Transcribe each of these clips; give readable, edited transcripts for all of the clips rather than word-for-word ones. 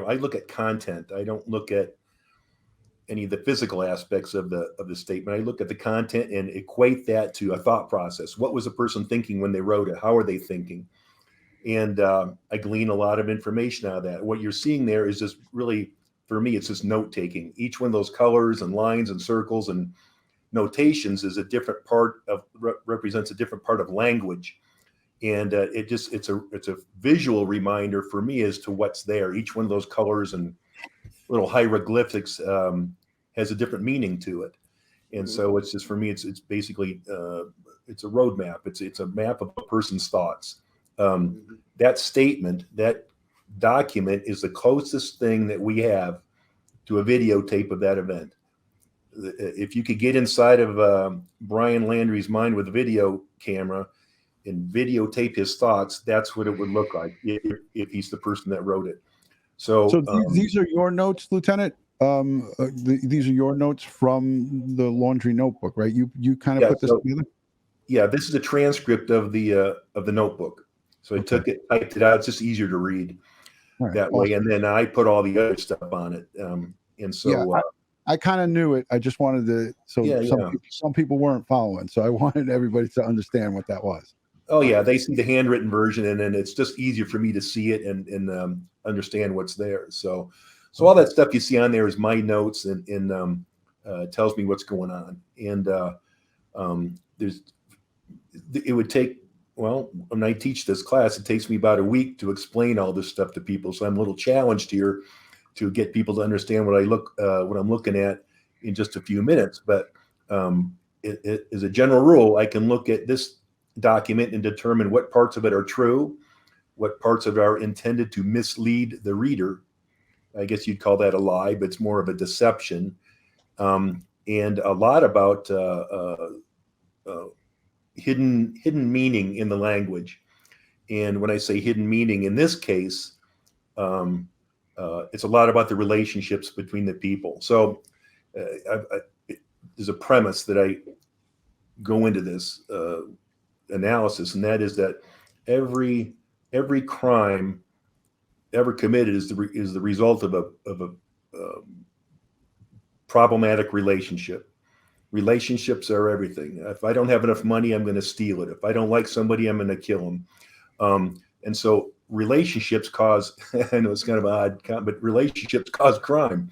I look at content. I don't look at any of the physical aspects of the statement. I look at the content and equate that to a thought process. What was a person thinking when they wrote it? How are they thinking? And I glean a lot of information out of that. What you're seeing there is just really, for me, it's just note taking. Each one of those colors and lines and circles and notations is a different part of represents a different part of language, and it's a visual reminder for me as to what's there. Each one of those colors and little hieroglyphics has a different meaning to it, and so it's just, for me, it's basically it's a roadmap. It's a map of a person's thoughts. That statement, that document, is the closest thing that we have to a videotape of that event. If you could get inside of Brian Laundrie's mind with a video camera and videotape his thoughts, that's what it would look like if he's the person that wrote it. So these are your notes, Lieutenant. These are your notes from the Laundrie notebook, right? You kind of put this together. Yeah, this is a transcript of the notebook. So I took it, typed it out. It's just easier to read that way, and then I put all the other stuff on it. And so I kind of knew it. I just wanted to. Some people weren't following, so I wanted everybody to understand what that was. Oh yeah, they see the handwritten version, and then it's just easier for me to see it and understand what's there. So all that stuff you see on there is my notes, and tells me what's going on. And it would take, well, when I teach this class, it takes me about a week to explain all this stuff to people. So I'm a little challenged here to get people to understand what I'm looking at in just a few minutes. But as a general rule, I can look at this document and determine what parts of it are true, what parts of it are intended to mislead the reader. I guess you'd call that a lie, but it's more of a deception. And a lot about hidden meaning in the language. And when I say hidden meaning in this case, it's a lot about the relationships between the people. So there's a premise that I go into this analysis, and that is that every crime ever committed is the result of a problematic relationship. Relationships are everything. If I don't have enough money, I'm going to steal it. If I don't like somebody, I'm going to kill them. And so relationships cause, I know it's kind of odd, but relationships cause crime.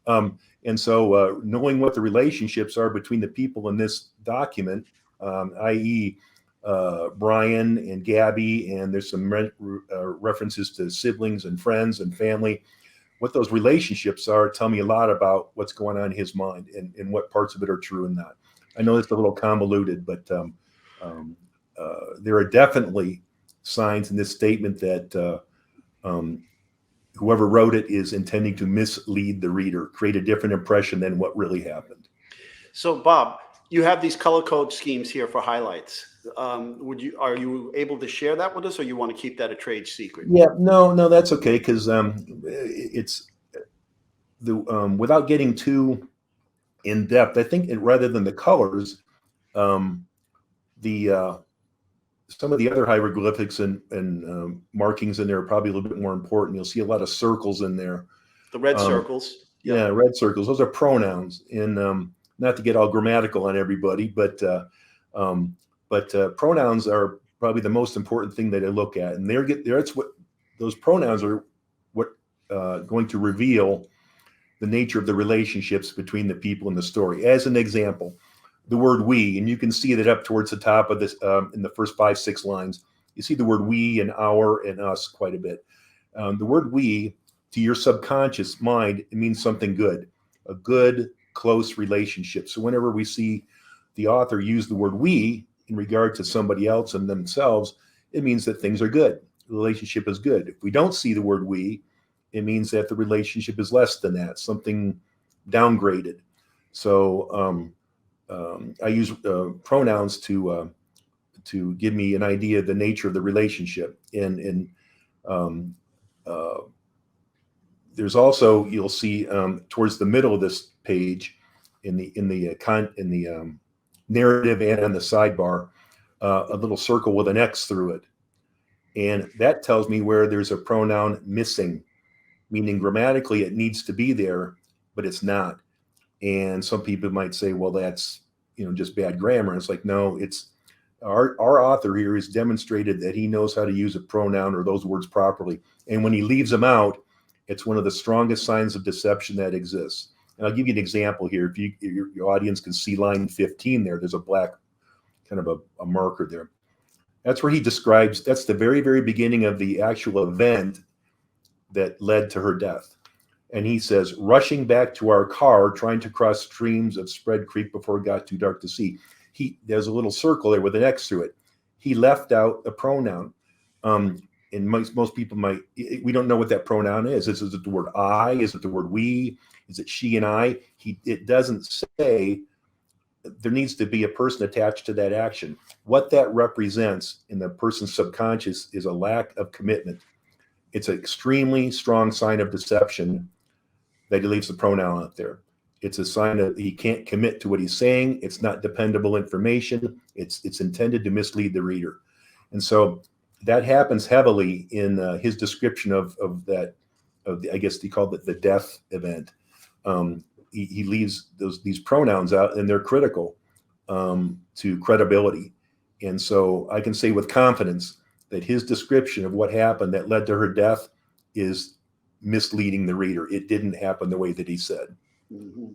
And so knowing what the relationships are between the people in this document, i.e. Brian and Gabby, and there's some references to siblings and friends and family, what those relationships are tell me a lot about what's going on in his mind and what parts of it are true and not. I know it's a little convoluted, but there are definitely signs in this statement that whoever wrote it is intending to mislead the reader, create a different impression than what really happened. So, Bob, you have these color code schemes here for highlights. Are you able to share that with us, or you want to keep that a trade secret? Yeah, no, that's okay, because it's without getting too in depth. I think rather than the colors, some of the other hieroglyphics and markings in there are probably a little bit more important. You'll see a lot of circles in there. The red circles. Yeah, red circles. Those are pronouns. And not to get all grammatical on everybody, but pronouns are probably the most important thing that I look at. And that's what those pronouns are, what going to reveal the nature of the relationships between the people in the story. As an example, the word we, and you can see that up towards the top of this in the first 5-6 lines, you see the word we and our and us quite a bit. The word we, to your subconscious mind, it means something good, a good, close relationship. So whenever we see the author use the word we in regard to somebody else and themselves, it means that things are good. The relationship is good. If we don't see the word we, it means that the relationship is less than that, something downgraded. So I use pronouns to give me an idea of the nature of the relationship. And there's also, you'll see towards the middle of this page in the narrative and on the sidebar, a little circle with an X through it. And that tells me where there's a pronoun missing. meaning grammatically it needs to be there, but it's not. And some people might say, well, that's, just bad grammar. And it's like, no, it's our author here has demonstrated that he knows how to use a pronoun or those words properly. And when he leaves them out, it's one of the strongest signs of deception that exists. And I'll give you an example here. If your audience can see line 15 there, there's a black kind of a marker there. That's where he describes, that's the very, very beginning of the actual event that led to her death. And he says, rushing back to our car, trying to cross streams of Spread Creek before it got too dark to see. There's a little circle there with an X through it. He left out a pronoun. And most people we don't know what that pronoun is. Is it the word I? Is it the word we? Is it she and I? It doesn't say. There needs to be a person attached to that action. What that represents in the person's subconscious is a lack of commitment. It's an extremely strong sign of deception that he leaves the pronoun out there. It's a sign that he can't commit to what he's saying. It's not dependable information. It's intended to mislead the reader. And so that happens heavily in his description of I guess he called it the death event. He leaves these pronouns out, and they're critical to credibility. And so I can say with confidence that his description of what happened that led to her death is misleading the reader. It didn't happen the way that he said. Mm-hmm.